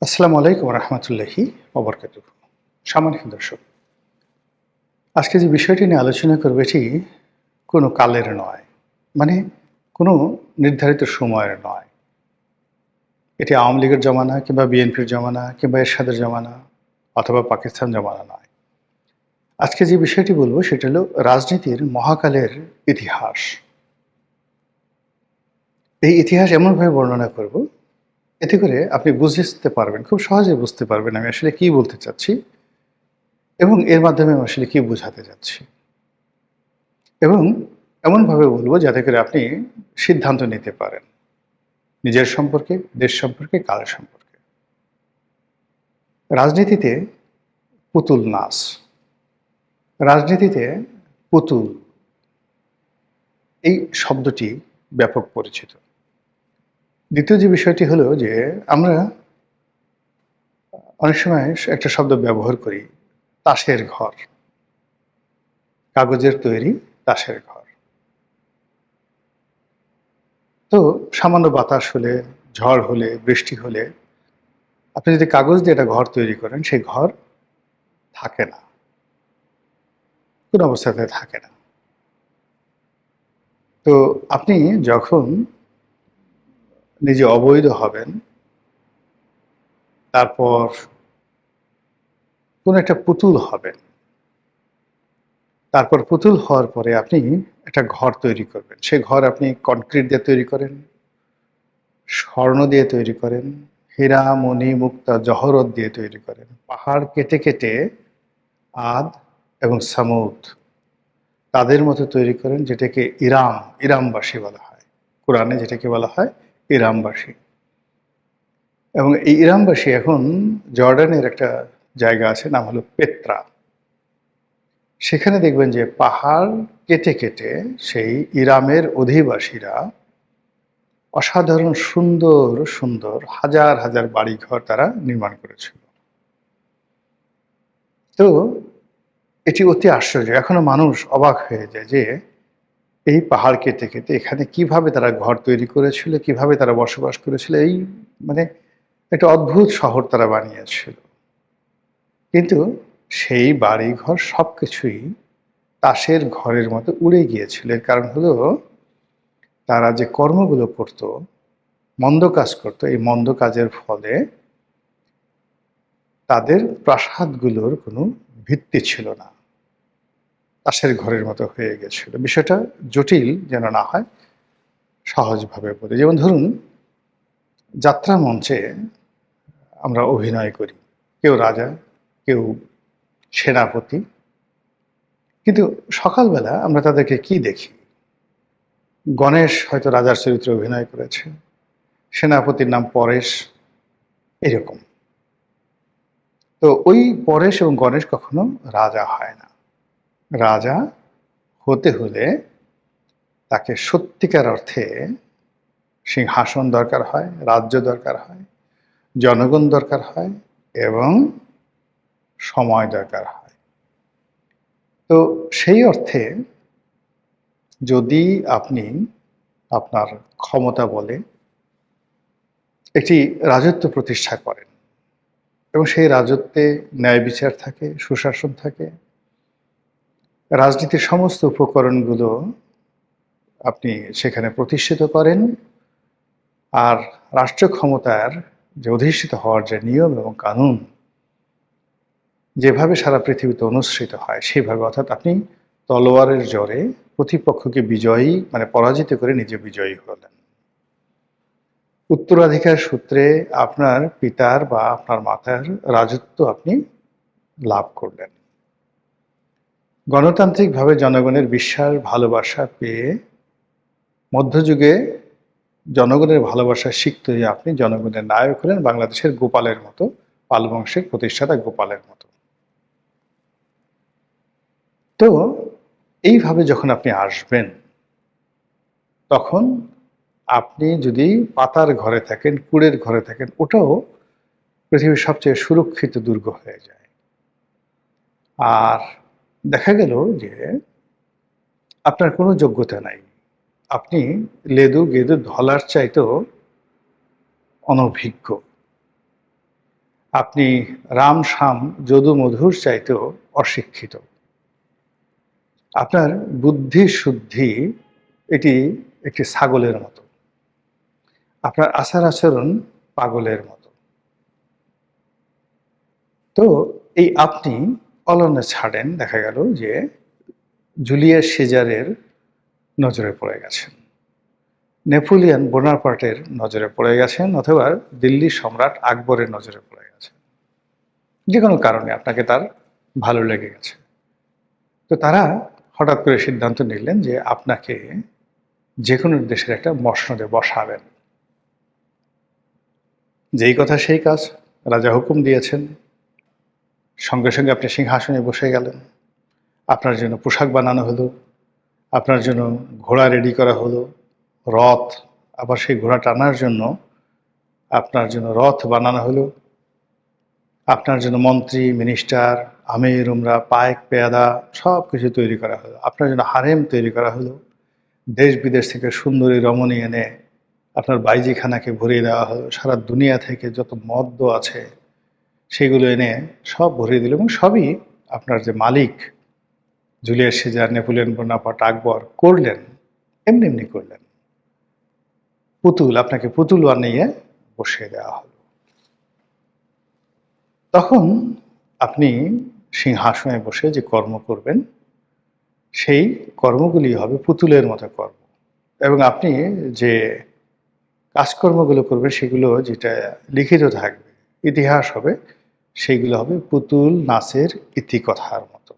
আসসালামু আলাইকুম রহমতুল্লাহি ওবরকাতুহু। সম্মানিত দর্শক, আজকে যে বিষয়টি নিয়ে আলোচনা করব এটি কোনো কালের নয়, মানে কোনো নির্ধারিত সময়ের নয়। এটি আওয়ামী লীগের জমানা কিংবা বিএনপির জমানা কিংবা এরশাদের জমানা অথবা পাকিস্তান জমানা নয়। আজকে যে বিষয়টি বলবো সেটা হলো রাজনীতির মহাকালের ইতিহাস। এই ইতিহাস এমনভাবে বর্ণনা করব, এতে করে আপনি বুঝতে পারবেন, খুব সহজে বুঝতে পারবেন আমি আসলে কী বলতে চাচ্ছি এবং এর মাধ্যমে আমি আসলে কী বোঝাতে চাচ্ছি। এবং এমনভাবে বলব যাতে করে আপনি সিদ্ধান্ত নিতে পারেন নিজের সম্পর্কে, দেশ সম্পর্কে, কাল সম্পর্কে। রাজনীতিতে পুতুল নাচ, রাজনীতিতে পুতুল এই শব্দটি ব্যাপক পরিচিত। দ্বিতীয় যে বিষয়টি হলো যে আমরা অনেক সময় একটা শব্দ ব্যবহার করি, তাসের ঘর, কাগজের তৈরি তাসের ঘর। তো সামান্য বাতাস হলে, ঝড় হলে, বৃষ্টি হলে আপনি যদি কাগজ দিয়ে একটা ঘর তৈরি করেন, সেই ঘর থাকে না, কোনো অবস্থাতে থাকে না। তো আপনি যখন নিজে অবৈধ হবেন, তারপর কোনো একটা পুতুল হবেন, তারপর পুতুল হওয়ার পরে আপনি একটা ঘর তৈরি করবেন। সেই ঘর আপনি কনক্রিট দিয়ে তৈরি করেন, স্বর্ণ দিয়ে তৈরি করেন, হীরা, মণি, মুক্তা, জহরত দিয়ে তৈরি করেন। পাহাড় কেটে কেটে আদ এবং সামুদ তাদের মতো তৈরি করেন, যেটাকে ইরাম, ইরামবাসী বলা হয়। কোরআনে যেটাকে বলা হয় ইরামবাসী। এবং এই ইরামবাসী এখন জর্ডানের একটা জায়গা আছে, নাম হলো পেত্রা। সেখানে দেখবেন যে পাহাড় কেটে কেটে সেই ইরামের অধিবাসীরা অসাধারণ সুন্দর সুন্দর হাজার হাজার বাড়িঘর তারা নির্মাণ করেছিল। তো এটি অতি আশ্চর্য, এখনো মানুষ অবাক হয়ে যায় যে এই পাহাড় কেটে কেটে এখানে কিভাবে তারা ঘর তৈরি করেছিল, কিভাবে তারা বসবাস করেছিল। এই মানে একটা অদ্ভুত শহর তারা বানিয়েছিল। কিন্তু সেই বাড়িঘর সবকিছুই তাসের ঘরের মতো উড়ে গিয়েছিল। এর কারণ হলো তারা যে কর্মগুলো করত, মন্দ কাজ করত, এই মন্দ কাজের ফলে তাদের প্রাসাদগুলোর কোনো ভিত্তি ছিল না, তাসের ঘরের মতো হয়ে গেছিল। বিষয়টা জটিল যেন না হয়, সহজভাবে বলি। যেমন ধরুন, যাত্রা মঞ্চে আমরা অভিনয় করি, কেউ রাজা, কেউ সেনাপতি। কিন্তু সকালবেলা আমরা তাদেরকে কি দেখি? গণেশ হয়তো রাজার চরিত্রে অভিনয় করেছে, সেনাপতির নাম পরেশ, এরকম। তো ওই পরেশ এবং গণেশ কখনো রাজা হয় না। রাজা হতে হলে তাকে সত্যিকার অর্থে সিংহাসন দরকার হয়, রাজ্য দরকার হয়, জনগণ দরকার হয় এবং সময় দরকার হয়। তো সেই অর্থে যদি আপনি আপনার ক্ষমতা বলে একটি রাজত্ব প্রতিষ্ঠা করেন এবং সেই রাজত্বে ন্যায় বিচার থাকে, সুশাসন থাকে, রাজনীতির সমস্ত উপকরণগুলো আপনি সেখানে প্রতিষ্ঠিত করেন, আর রাষ্ট্র ক্ষমতার যে অধিষ্ঠিত হওয়ার যে নিয়ম এবং কানুন যেভাবে সারা পৃথিবীতে অনুসৃত হয় সেইভাবে, অর্থাৎ আপনি তলোয়ারের জোরে প্রতিপক্ষকে বিজয়ী মানে পরাজিত করে নিজে বিজয়ী হলেন, উত্তরাধিকার সূত্রে আপনার পিতার বা আপনার মাতার রাজত্ব আপনি লাভ করলেন, গণতান্ত্রিকভাবে জনগণের বিশ্বাস ভালোবাসা পেয়ে মধ্যযুগে জনগণের ভালোবাসা শিখতে হয়ে আপনি জনগণের নায়ক হলেন, বাংলাদেশের গোপালের মতো, পাল বংশের প্রতিষ্ঠাতা গোপালের মতো। তো এইভাবে যখন আপনি আসবেন, তখন আপনি যদি পাতার ঘরে থাকেন, কুড়ের ঘরে থাকেন, ওটাও পৃথিবীর সবচেয়ে সুরক্ষিত দুর্গ হয়ে যায়। আর দেখা গেল যে আপনার কোনো যোগ্যতা নাই, আপনি লেদু গেদু ধলার চাইতেও অনভিজ্ঞ, আপনি রাম শাম যদু মধুর চাইতেও অশিক্ষিত। আপনার বুদ্ধি শুদ্ধি এটি একটি ছাগলের মতো, আপনার আচার আচরণ পাগলের মতো। তো এই আপনি অলনে ছাড়েন, দেখা গেল যে জুলিয়াস সিজারের নজরে পড়ে গেছেন, নেপোলিয়ন বোনাপার্টের নজরে পড়ে গেছেন, অথবা দিল্লির সম্রাট আকবরের নজরে পড়ে গেছেন। যে কোনো কারণে আপনাকে তার ভালো লেগে গেছে। তো তারা হঠাৎ করে সিদ্ধান্ত নিলেন যে আপনাকে যে কোনো দেশের একটা মসনদে বসাবেন। যেই কথা সেই কাজ, রাজা হুকুম দিয়েছেন, সঙ্গে সঙ্গে আপনি সিংহাসনে বসে গেলেন। আপনার জন্য পোশাক বানানো হলো, আপনার জন্য ঘোড়া রেডি করা হলো, রথ, আবার সেই ঘোড়া টানার জন্য আপনার জন্য রথ বানানো হলো, আপনার জন্য মন্ত্রী মিনিস্টার আমির উমরা পায়েক পেয়াদা সব কিছু তৈরি করা হলো, আপনার জন্য হারেম তৈরি করা হলো, দেশ বিদেশ থেকে সুন্দরী রমণী এনে আপনার বাইজিখানাকে ভরিয়ে দেওয়া হলো, সারা দুনিয়া থেকে যত মদ্য আছে সেগুলো এনে সব ভরিয়ে দিল, এবং সবই আপনার যে মালিক জুলিয়াস সিজার, নেপোলিয়ন বোনাপার্ট, আকবর করলেন, এমনি এমনি করলেন। পুতুল, আপনাকে পুতুল বানিয়ে বসিয়ে দেওয়া হলো। তখন আপনি সিংহাসনে বসে যে কর্ম করবেন, সেই কর্মগুলি হবে পুতুলের মতো কর্ম, এবং আপনি যে কাজকর্মগুলো করবেন সেগুলো যেটা লিখিত থাকবে, ইতিহাস হবে, সেইগুলো হবে পুতুল নাচের ইতিকথার মতো।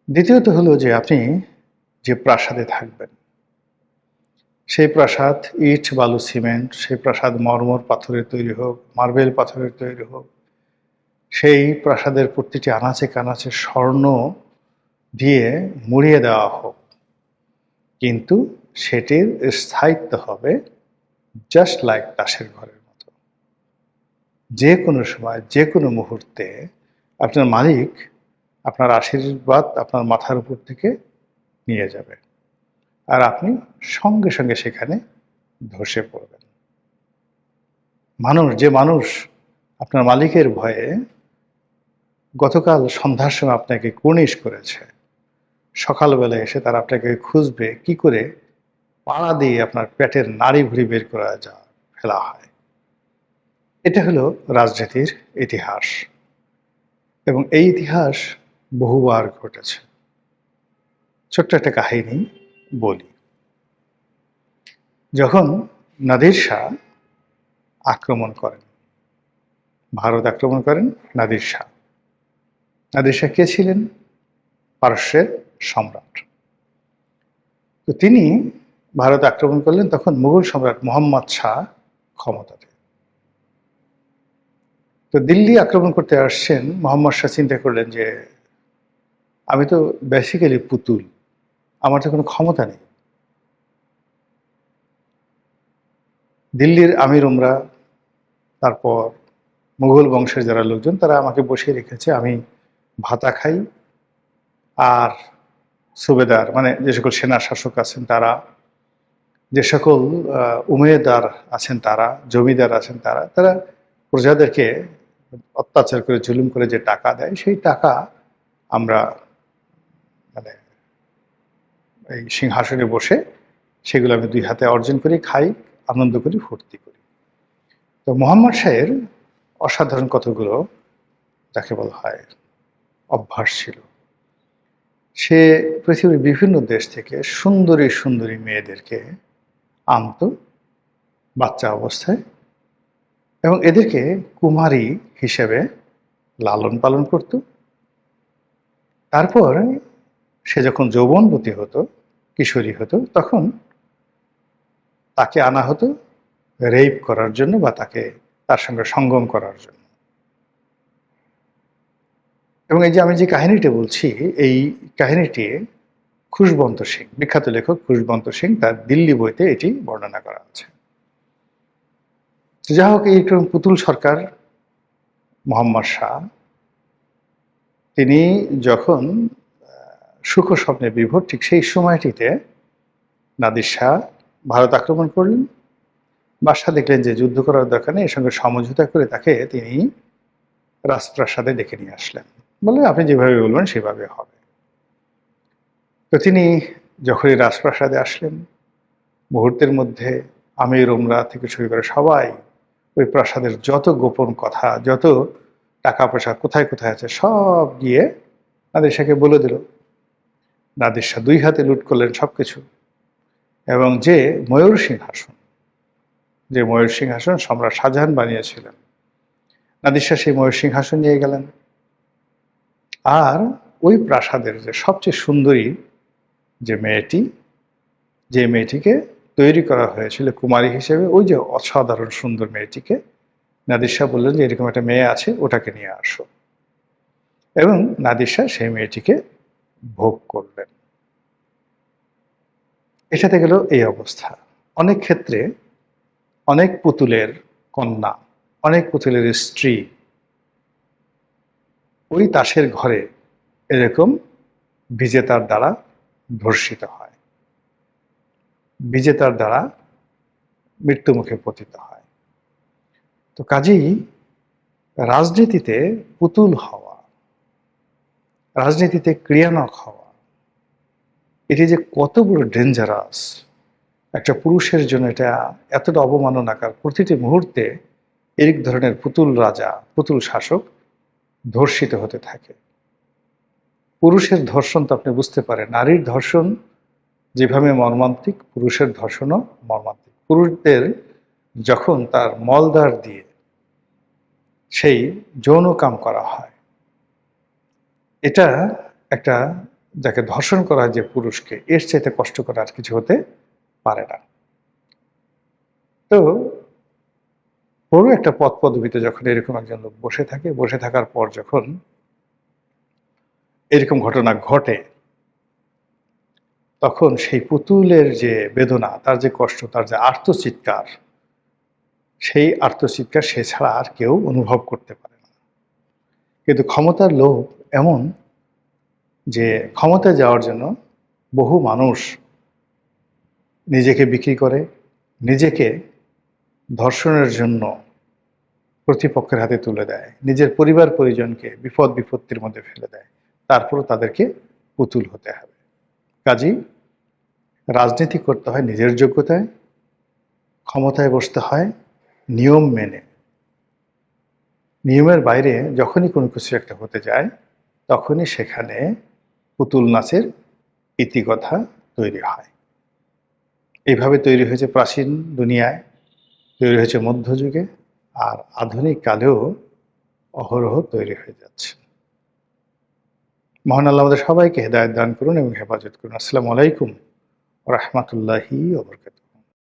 দ্বিতীয়ত হলো যে আপনি যে প্রাসাদে থাকবেন, সেই প্রাসাদ ইট বালু সিমেন্ট, সেই প্রাসাদ মর্মর পাথরের তৈরি হোক, মার্বেল পাথরের তৈরি হোক, সেই প্রাসাদের প্রতিটি আনাচে কানাচে স্বর্ণ দিয়ে মুড়িয়ে দেওয়া হোক, কিন্তু সেটির স্থায়িত্ব হবে জাস্ট লাইক তাসের ঘরের মতো। যে কোনো সময় যে কোনো মুহূর্তে আপনার মালিক আপনার আশীর্বাদ আপনার মাথার উপর থেকে নিয়ে যাবে, আর আপনি সঙ্গে সঙ্গে সেখানে ধসে পড়বেন। যে মানুষ আপনার মালিকের ভয়ে গতকাল সন্ধ্যার সময় আপনাকে কুর্নিশ করেছে, সকালবেলায় এসে তারা আপনাকে খুঁজবে কি করে পাড়া দিয়ে আপনার পেটের নাড়ি ভুড়ি বের করা ফেলা হয়। এটা হলো রাজনীতির ইতিহাস, এবং এই ইতিহাস বহুবার ঘটেছে। ছোট্ট একটা কাহিনী বলি। যখন নাদির শাহ আক্রমণ করেন, ভারত আক্রমণ করেন নাদির শাহ। নাদির শাহ কে ছিলেন? পারস্যের সম্রাট। তো তিনি ভারত আক্রমণ করলেন, তখন মুঘল সম্রাট মোহাম্মদ শাহ ক্ষমতাতে। তো দিল্লি আক্রমণ করতে আসছেন মোহাম্মদ শাহ, চিন্তা করলেন যে আমি তো বেসিক্যালি পুতুল, আমার তো কোনো ক্ষমতা নেই। দিল্লির আমির উমরা, তারপর মুঘল বংশের যারা লোকজন, তারা আমাকে বসিয়ে রেখেছে, আমি ভাতা খাই, আর সুবেদার মানে যে সকল সেনা শাসক আছেন তারা, যে সকল উমেদার আছেন তারা, জমিদার আছেন তারা, তারা প্রজাদেরকে অত্যাচার করে জুলুম করে যে টাকা দেয়, সেই টাকা আমরা মানে এই সিংহাসনে বসে সেগুলো আমি দুই হাতে অর্জন করি, খাই, আনন্দ করি, ফুর্তি করি। তো মোহাম্মদ শাহের অসাধারণ কতগুলো যাকে বলা হয় অভ্যাস ছিল। সে পৃথিবীর বিভিন্ন দেশ থেকে সুন্দরী সুন্দরী মেয়েদেরকে আনত বাচ্চা অবস্থায়, এবং এদেরকে কুমারী হিসেবে লালন পালন করত। তারপর সে যখন যৌবনবতী হতো, কিশোরী হতো, তখন তাকে আনা হতো রেপ করার জন্য বা তার সঙ্গে সঙ্গম করার জন্য। এবং এই যে আমি যে কাহিনীটা বলছি, এই কাহিনীটি খুশবন্ত সিং, বিখ্যাত লেখক খুশবন্ত সিং, তার দিল্লি বইতে এটি বর্ণনা করা আছে। যা হোক, এইরকম পুতুল সরকার মোহাম্মদ শাহ, তিনি যখন সুখ স্বপ্নে বিভোর, ঠিক সেই সময়টিতে নাদির শাহ ভারত আক্রমণ করলেন। বাদশাহ দেখলেন যে যুদ্ধ করার দরকার নেই, এর সঙ্গে সমঝোতা করে তাকে তিনি রাজপ্রাসাদে ডেকে নিয়ে আসলেন। বললেন, আপনি যেভাবে বলবেন সেভাবে হবে। তো তিনি যখনই রাজপ্রাসাদে আসলেন, মুহূর্তের মধ্যে আমির ওমরা থেকে শুরু করে সবাই ওই প্রাসাদের যত গোপন কথা, যত টাকা পয়সা কোথায় কোথায় আছে সব গিয়ে নাদির শাহকে বলে দিল। নাদির শাহ 2 হাতে লুট করলেন সবকিছু, এবং যে ময়ূর সিংহাসন সম্রাট শাহজাহান বানিয়েছিলেন, নাদির শাহ সেই ময়ূর সিংহাসন নিয়ে গেলেন। আর ওই প্রাসাদের যে সবচেয়ে সুন্দরী যে মেয়েটিকে তৈরি করা হয়েছিল কুমারী হিসেবে, ওই যে অসাধারণ সুন্দর মেয়েটিকে নাদির শাহ বললেন যে এরকম একটা মেয়ে আছে, ওটাকে নিয়ে আসো। এবং নাদির শাহ সেই মেয়েটিকে ভোগ করলেন। এটাতে গেল এই অবস্থা। অনেক ক্ষেত্রে অনেক পুতুলের কন্যা, অনেক পুতুলের স্ত্রী ওই তাসের ঘরে এরকম বিজেতার দ্বারা ধর্ষিত হয়, বিজেতার দ্বারা মৃত্যুমুখে পতিত হয়। তো কাজেই রাজনীতিতে পুতুল হওয়া, রাজনীতিতে ক্রিয়ানক হওয়া, এটি যে কত বড় ডেঞ্জারাস একটা পুরুষের জন্য, এটা এতটা অবমাননাকার। প্রতিটি মুহূর্তে এক ধরনের পুতুল রাজা, পুতুল শাসক ধর্ষিত হতে থাকে। পুরুষের ধর্ষণ তো আপনি বুঝতে পারেন, নারীর ধর্ষণ যেভাবে মর্মান্তিক, পুরুষের ধর্ষণও মর্মান্তিক। পুরুষদের যখন তার মলদ্বার দিয়ে সেই যৌন কাম করা হয়, এটা একটা, যাকে ধর্ষণ করা হয় যে পুরুষকে, এর চাইতে কষ্টকর আর কিছু হতে পারে না। তো বড় একটা পদ পদবিতে যখন এরকম একজন লোক বসে থাকে, বসে থাকার পর যখন এরকম ঘটনা ঘটে, তখন সেই পুতুলের যে বেদনা, তার যে কষ্ট, তার যে আর্তচিৎকার, সেই আর্তচিৎকার সে ছাড়া আর কেউ অনুভব করতে পারে না। কিন্তু ক্ষমতার লোভ এমন যে ক্ষমতায় যাওয়ার জন্য বহু মানুষ নিজেকে বিক্রি করে, নিজেকে ধর্ষণের জন্য প্রতিপক্ষের হাতে তুলে দেয়, নিজের পরিবার পরিজনকে বিপদ বিপত্তির মধ্যে ফেলে দেয়, তারপরও তাদেরকে পুতুল হতে হবে। কাজেই রাজনীতি করতে হয় নিজের যোগ্যতায়, ক্ষমতায় বসতে হয় নিয়ম মেনে। নিয়মের বাইরে যখনই কোনো কিছু একটা হতে যায়, তখনই সেখানে পুতুল নাচের ইতিকথা তৈরি হয়। এইভাবে তৈরি হয়েছে প্রাচীন দুনিয়ায়, তৈরি হয়েছে মধ্যযুগে, আর আধুনিক কালেও অহরহ তৈরি হয়ে যাচ্ছে। মহান আল্লাহ আমাদের সবাইকে হেদায়েত দান করুন এবং হেফাজত করুন। আসসালামু আলাইকুম ওয়া রাহমাতুল্লাহি ওয়া বারাকাতুহু।